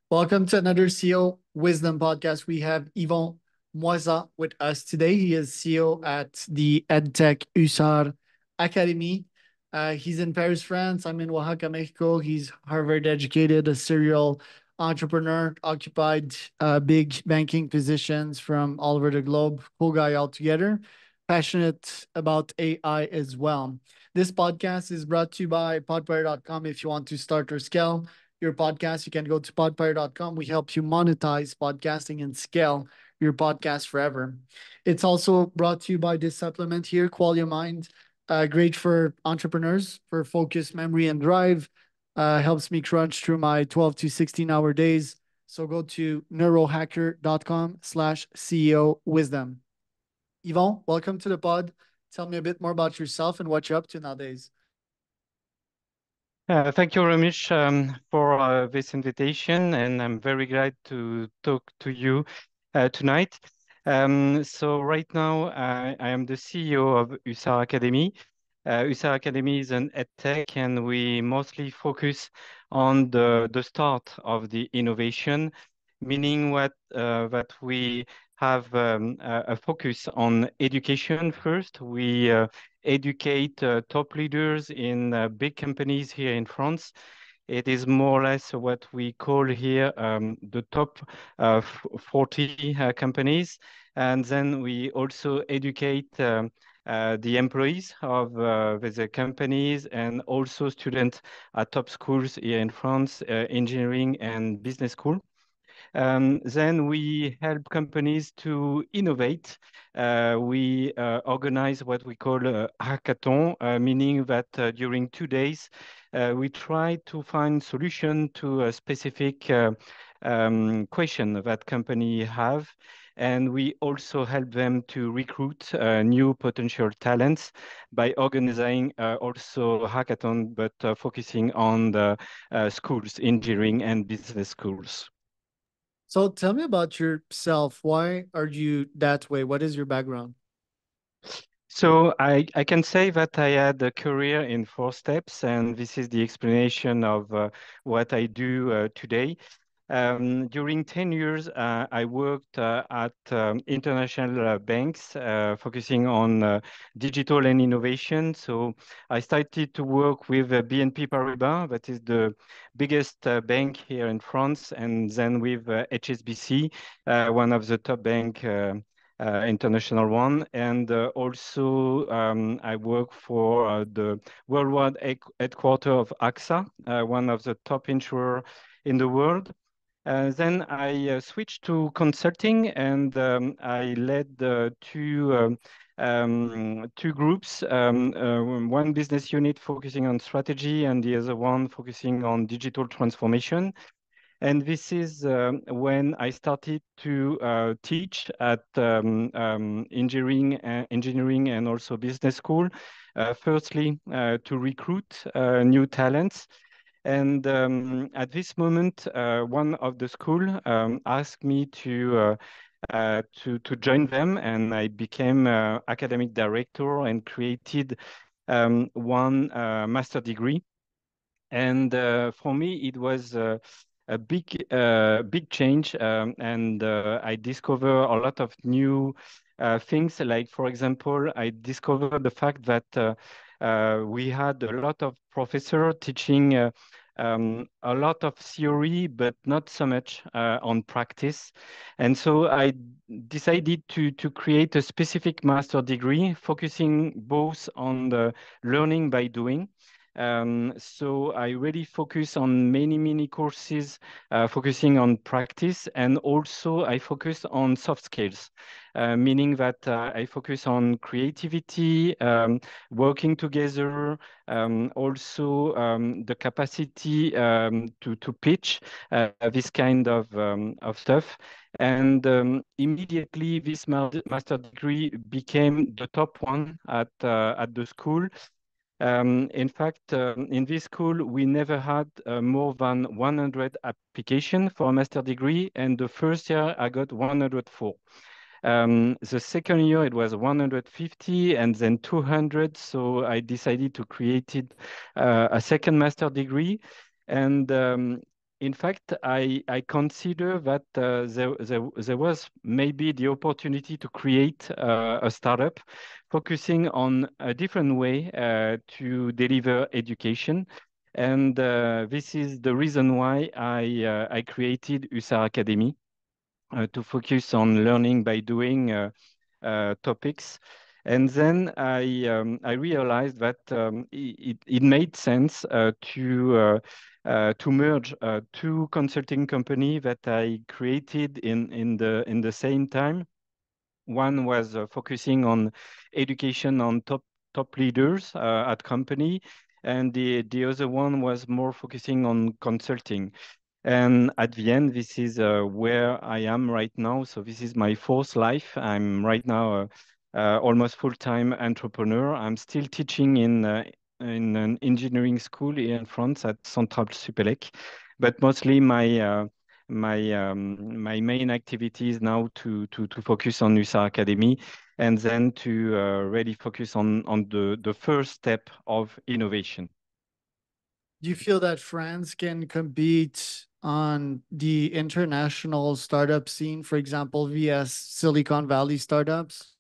Welcome to another CEO Wisdom podcast. We have Yvon Moysan with us today. He is CEO at the EdTech Usar Academy. He's in Paris, France. I'm in Oaxaca, Mexico. He's Harvard educated, a serial entrepreneur, occupied big banking positions from all over the globe. Cool guy altogether. Passionate about AI as well. This podcast is brought to you by podplayer.com. If you want to start or scale your podcast, you can go to podplayer.com. We help you monetize podcasting and scale your podcast forever. It's also brought to you by this supplement here, Quality of Mind. Great for entrepreneurs, for focus, memory, and drive. Helps me crunch through my 12 to 16-hour days. So go to neurohacker.com/CEO wisdom. Yvon, welcome to the pod. Tell me a bit more about yourself and what you're up to nowadays. Thank you very much for this invitation, and I'm very glad to talk to you tonight. So right now, I am the CEO of Usar Academy. Usar Academy is an edtech, and we mostly focus on the start of the innovation, meaning that we have a focus on education first. We educate top leaders in big companies here in France. It is more or less what we call here the top 40 companies. And then we also educate the employees of the companies and also students at top schools here in France, engineering and business school. Then we help companies to innovate. We organize what we call a hackathon, meaning that during 2 days, we try to find solution to a specific question that company have. And we also help them to recruit new potential talents by organizing also hackathon, but focusing on the schools, engineering and business schools. So tell me about yourself. Why are you that way? What is your background? So I can say that I had a career in 4 steps, and this is the explanation of what I do today. During 10 years, I worked at international banks, focusing on digital and innovation. So I started to work with BNP Paribas, that is the biggest bank here in France, and then with HSBC, one of the top bank. International one, and also I work for the worldwide headquarter of AXA, one of the top insurer in the world. Then I switched to consulting, and I led two groups, one business unit focusing on strategy and the other one focusing on digital transformation. And this is when I started to teach at engineering and also business school. Firstly, to recruit new talents. And at this moment, one of the school asked me to join them, and I became academic director and created one master degree. And for me, it was a big change, and I discover a lot of new things. Like, for example, I discovered the fact that we had a lot of professor teaching a lot of theory, but not so much on practice. And so I decided to create a specific master degree, focusing both on the learning by doing. So I really focus on many courses, focusing on practice, and also I focus on soft skills, meaning that I focus on creativity, working together, also the capacity to pitch this kind of stuff. And immediately, this master degree became the top one at the school. In fact, in this school, we never had more than 100 applications for a master degree, and the first year I got 104. The second year it was 150 and then 200. So I decided to create a second master degree. And in fact, I consider that there was maybe the opportunity to create a startup focusing on a different way to deliver education. And this is the reason why I created Usar Academy to focus on learning by doing topics. And then I realized that it made sense to merge two consulting company that I created in the same time. One was focusing on education on top leaders at company, and the other one was more focusing on consulting. And at the end, this is where I am right now. So this is my fourth life. I'm right now almost full-time entrepreneur. I'm still teaching in an engineering school here in France at Centrale Supélec, but mostly my main activity is now to focus on Hussar Academy, and then to really focus on the first step of innovation. Do you feel that France can compete on the international startup scene, for example, via Silicon Valley startups?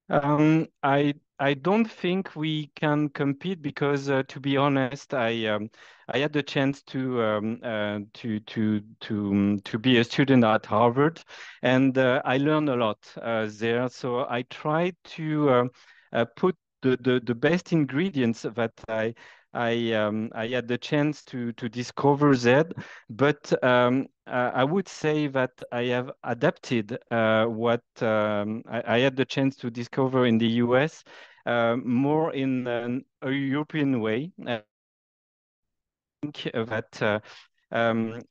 I don't think we can compete because, to be honest, I had the chance to be a student at Harvard, and I learned a lot there. So I tried to put the best ingredients that I had the chance to discover that, but I would say that I have adapted what I had the chance to discover in the US more in a European way. Think that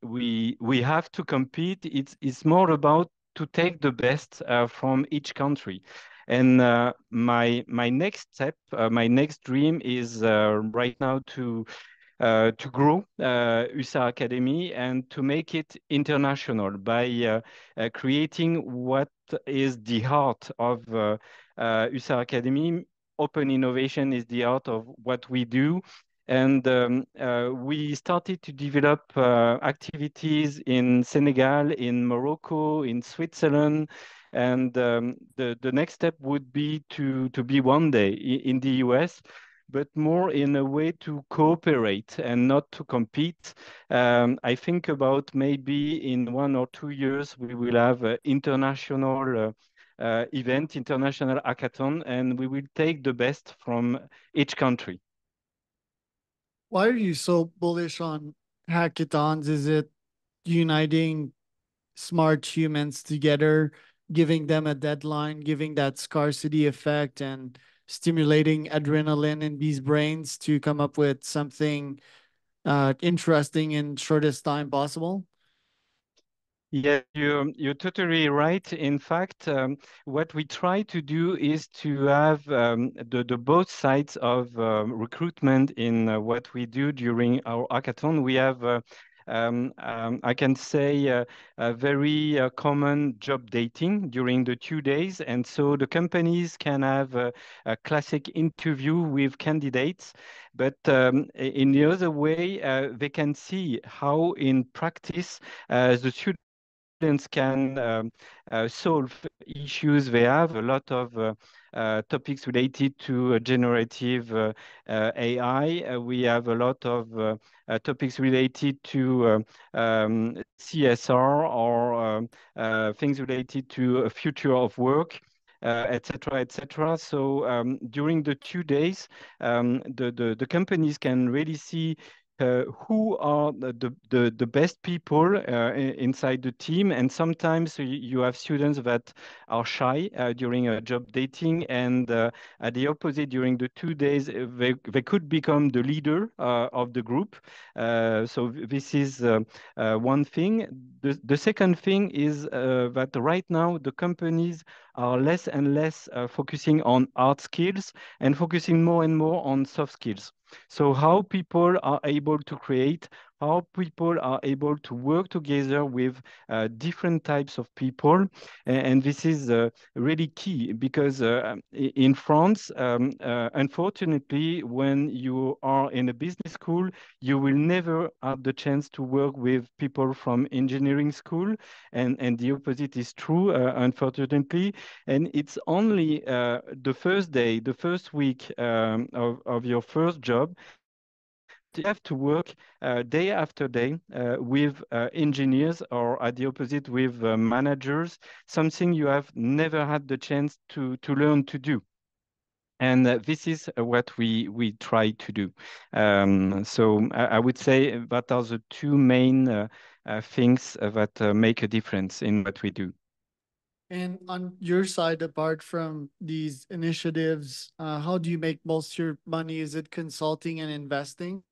we have to compete. It's more about to take the best from each country. And my next step, my next dream is right now to grow Usar Academy and to make it international by creating what is the heart of Usar Academy. Open innovation is the heart of what we do. And we started to develop activities in Senegal, in Morocco, in Switzerland. And the next step would be to be one day in the US, but more in a way to cooperate and not to compete. I think about maybe in 1 or 2 years, we will have an international event, international hackathon, and we will take the best from each country. Why are you so bullish on hackathons? Is it uniting smart humans together, giving them a deadline, giving that scarcity effect, and stimulating adrenaline in these brains to come up with something interesting in shortest time possible? Yeah, you're totally right. In fact, what we try to do is to have the both sides of recruitment in what we do during our hackathon. We have, I can say, a very common job dating during the 2 days, and so the companies can have a classic interview with candidates, but in the other way, they can see how in practice the students can solve issues. They have a lot of topics related to generative AI. We have a lot of topics related to CSR or things related to a future of work. Et cetera, et cetera. So during the 2 days, the companies can really see who are the best people inside the team. And sometimes you have students that are shy during a job dating, and at the opposite, during the 2 days, they could become the leader of the group. So this is one thing. The second thing is that right now the companies are less and less focusing on hard skills and focusing more and more on soft skills. So how people are able to create how people are able to work together with different types of people. And this is really key because in France, unfortunately, when you are in a business school, you will never have the chance to work with people from engineering school. And the opposite is true, unfortunately. And it's only the first day, the first week of your first job, you have to work day after day with engineers, or at the opposite, with managers, something you have never had the chance to learn to do. And this is what we try to do. So I would say that are the two main things that make a difference in what we do. And on your side, apart from these initiatives, how do you make most of your money? Is it consulting and investing?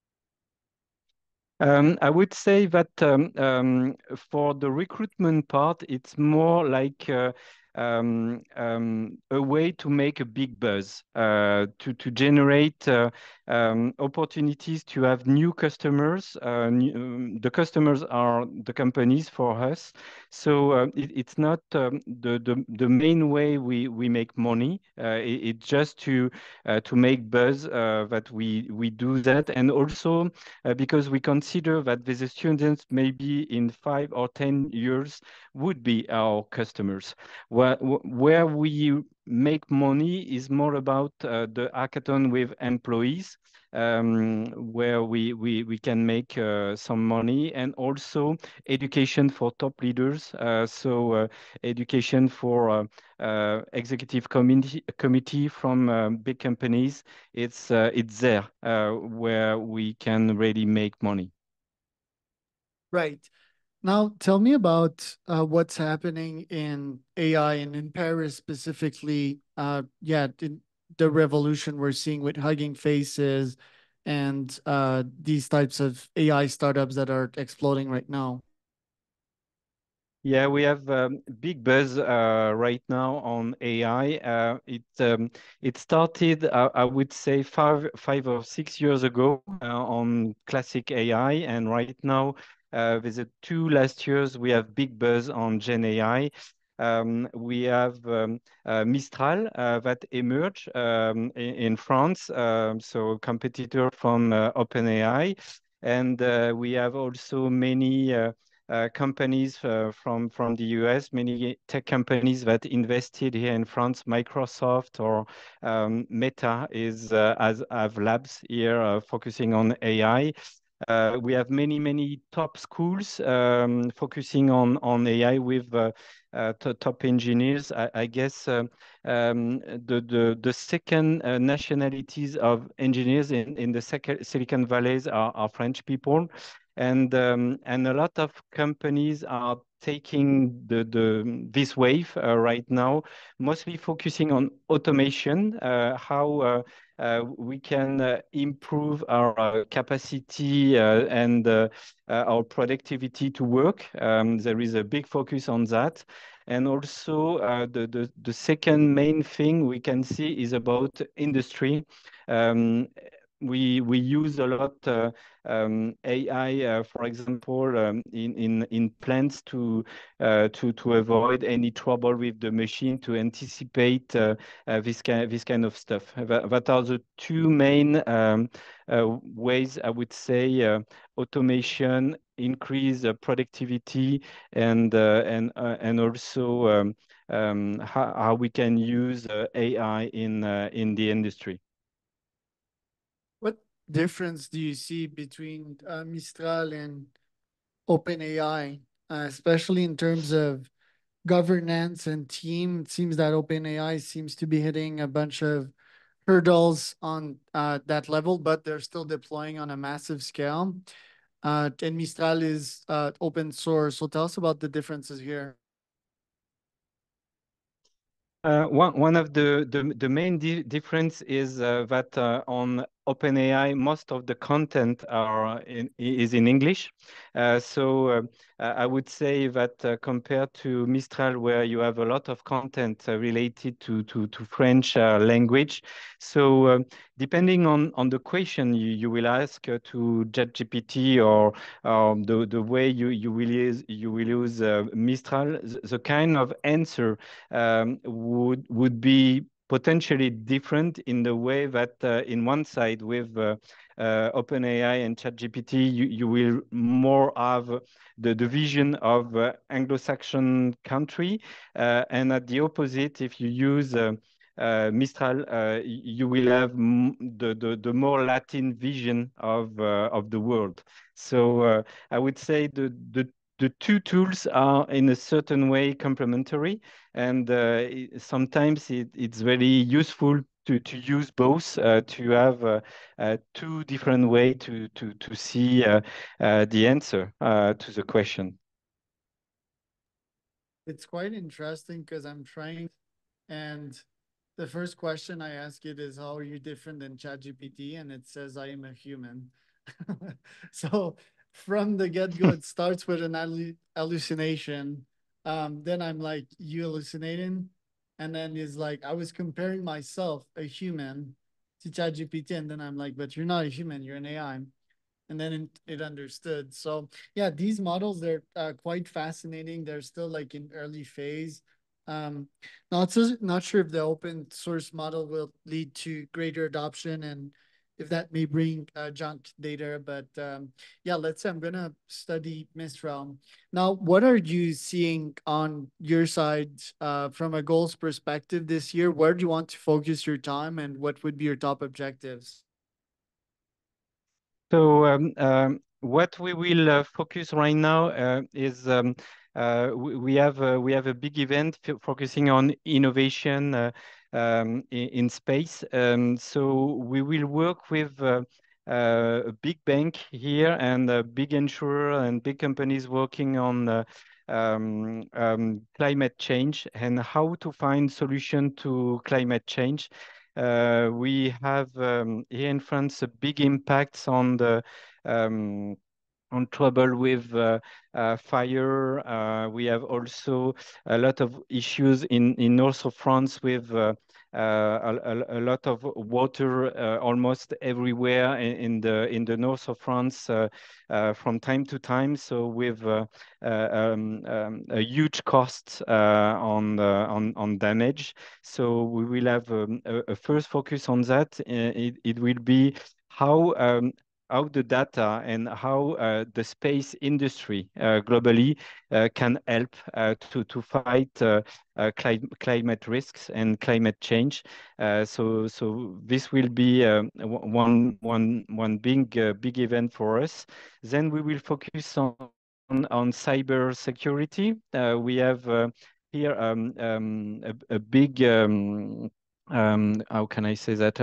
I would say that for the recruitment part, it's more like a way to make a big buzz, to generate opportunities to have new customers. The customers are the companies for us. So it's not the main way we make money. It's just to make buzz that we do that. And also because we consider that the students maybe in 5 or 10 years would be our customers. Where we make money is more about the hackathon with employees, where we can make some money, and also education for top leaders. So education for executive committee from big companies. It's there where we can really make money. Right. Now, tell me about what's happening in AI and in Paris specifically. Yeah, the revolution we're seeing with Hugging Faces and these types of AI startups that are exploding right now. Yeah, we have big buzz right now on AI. It started, I would say, 5 or 6 years ago on classic AI, and right now, with the 2 last years, we have big buzz on Gen AI. We have Mistral that emerged in France, so competitor from OpenAI, and we have also many. Companies from the US, many tech companies that invested here in France, Microsoft or Meta is as have labs here focusing on AI. We have many top schools focusing on AI with top engineers. I guess the second nationalities of engineers in the Silicon Valleys are French people, and a lot of companies are taking the this wave right now, mostly focusing on automation, how we can improve our capacity and our productivity to work. There is a big focus on that. And also, the second main thing we can see is about industry. Um, we use a lot AI, for example, in plants to avoid any trouble with the machine, to anticipate this kind of stuff. That are the two main ways, I would say, automation, increase productivity, and also how we can use AI in the industry. What difference do you see between Mistral and OpenAI, especially in terms of governance and team? It seems that OpenAI seems to be hitting a bunch of hurdles on that level, but they're still deploying on a massive scale. And Mistral is open source. So tell us about the differences here. One of the main difference is that on OpenAI, most of the content is in English. I would say that compared to Mistral, where you have a lot of content related to French language, so depending on the question you will ask to ChatGPT or the way you will use Mistral, the kind of answer would be potentially different in the way that in one side with OpenAI and ChatGPT, you will more have the vision of Anglo-Saxon country, and at the opposite, if you use Mistral, you will have the more Latin vision of the world. So I would say the two tools are in a certain way complementary, and sometimes it's very useful to use both to have two different way to see the answer to the question. It's quite interesting because I'm trying, and the first question I ask it is, "How are you different than ChatGPT?" And it says, "I am a human." So from the get go, it starts with an hallucination. Then I'm like, "You hallucinating?" And then it's like, I was comparing myself, a human, to ChatGPT, and then I'm like, "But you're not a human, you're an AI." And then it understood. So yeah, these models, they're quite fascinating. They're still like in early phase. Um, not sure if the open source model will lead to greater adoption and if that may bring junk data. But yeah, let's say I'm gonna study Mistral. Now, what are you seeing on your side from a goals perspective this year? Where do you want to focus your time, and what would be your top objectives? So what we will focus right now is we have a big event focusing on innovation in space. So we will work with a big bank here and a big insurer and big companies working on climate change and how to find solution to climate change. We have here in France a big impact um, on trouble with fire. We have also a lot of issues in north of France with a lot of water almost everywhere in the north of France from time to time. So with a huge cost on damage. So we will have a first focus on that. It will be how the data and how the space industry globally can help to fight climate risks and climate change. So this will be one big event for us. Then we will focus on cyber security. We have here a big how can I say that?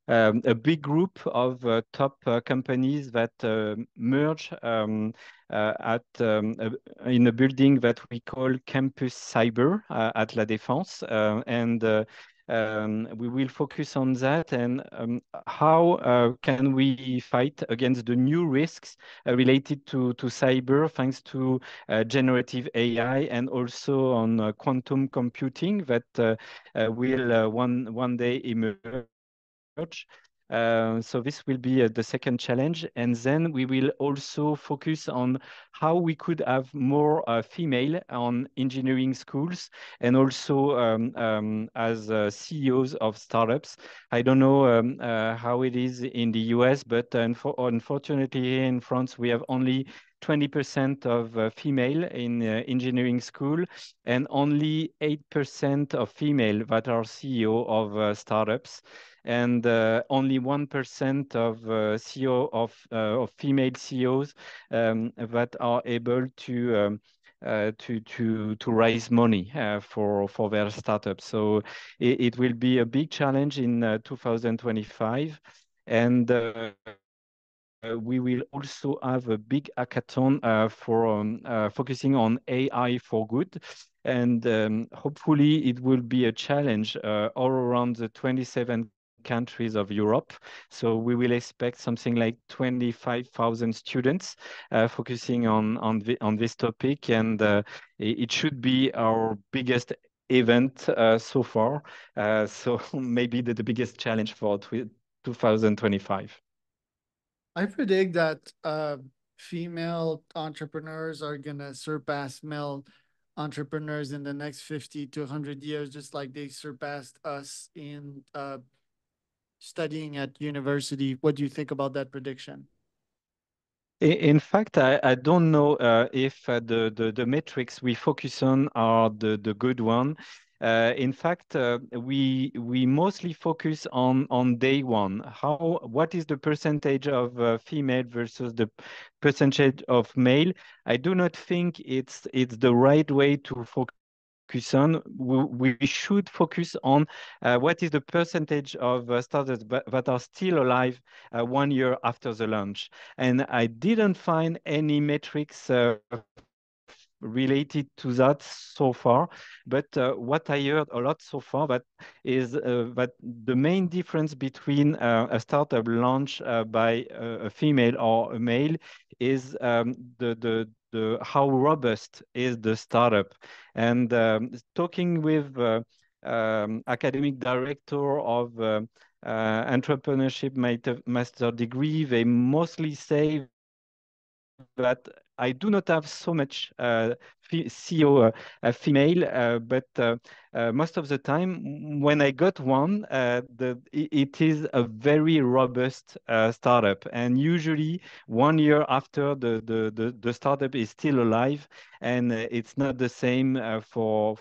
A big group of top companies that merge in a building that we call Campus Cyber at La Défense. And we will focus on that and how can we fight against the new risks related to cyber thanks to generative AI and also on quantum computing that will one day emerge. So this will be the second challenge. And then we will also focus on how we could have more female on engineering schools and also as CEOs of startups. I don't know how it is in the US, but unfortunately here in France, we have only 20% of female in engineering school and only 8% of female that are CEO of startups and only 1% of CEO of female CEOs that are able to raise money for their startups. So it will be a big challenge in 2025, and we will also have a big hackathon for focusing on AI for good. And hopefully it will be a challenge all around the 27 countries of Europe. So we will expect something like 25,000 students focusing on this topic, and it should be our biggest event so far. So maybe the biggest challenge for 2025. I predict that female entrepreneurs are gonna surpass male entrepreneurs in the next 50 to 100 years, just like they surpassed us in studying at university. What do you think about that prediction? In fact, I don't know if the metrics we focus on are the good one. In fact, we mostly focus on day one. What is the percentage of female versus the percentage of male? I do not think it's the right way to focus on. We should focus on what is the percentage of startups that are still alive 1 year after the launch. And I didn't find any metrics related to that so far. But what I heard a lot so far that the main difference between a startup launch by a female or a male is the how robust is the startup. And talking with academic director of entrepreneurship master degree, they mostly say that I do not have so much CEO female, but most of the time when I got one, it is a very robust startup. And usually 1 year after the startup is still alive, and it's not the same for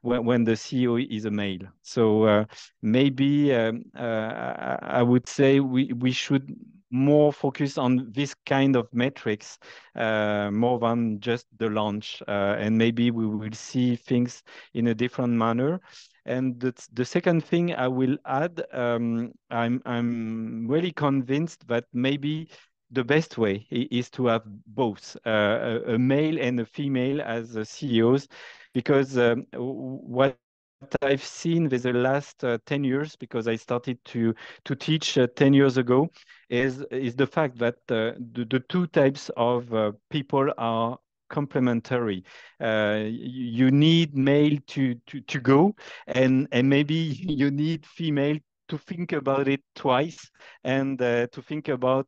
when the CEO is a male. So maybe I would say we should more focus on this kind of metrics more than just the launch. And maybe we will see things in a different manner. And the second thing I will add, I'm really convinced that maybe the best way is to have both a male and a female as CEOs, because what I've seen with the last 10 years, because I started to teach 10 years ago, is the fact that the two types of people are complementary. You need male to go, and maybe you need female to think about it twice, and to think about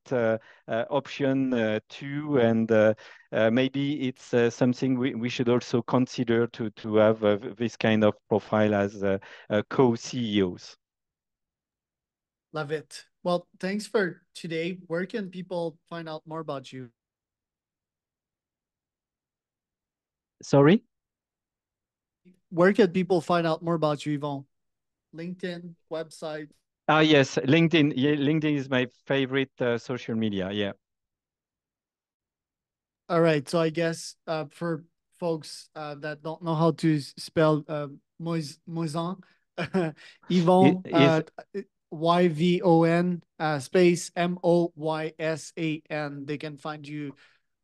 option two, and maybe it's something we should also consider to have this kind of profile as co-CEOs. Love it. Well, thanks for today. Where can people find out more about you? Sorry? Where can people find out more about you, Yvon? LinkedIn, website? Ah, yes, LinkedIn. Yeah, LinkedIn is my favorite social media. Yeah. All right. So I guess for folks that don't know how to spell Moysan, It Yvon, is Yvon space Moysan. They can find you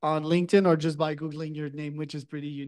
on LinkedIn or just by Googling your name, which is pretty unique.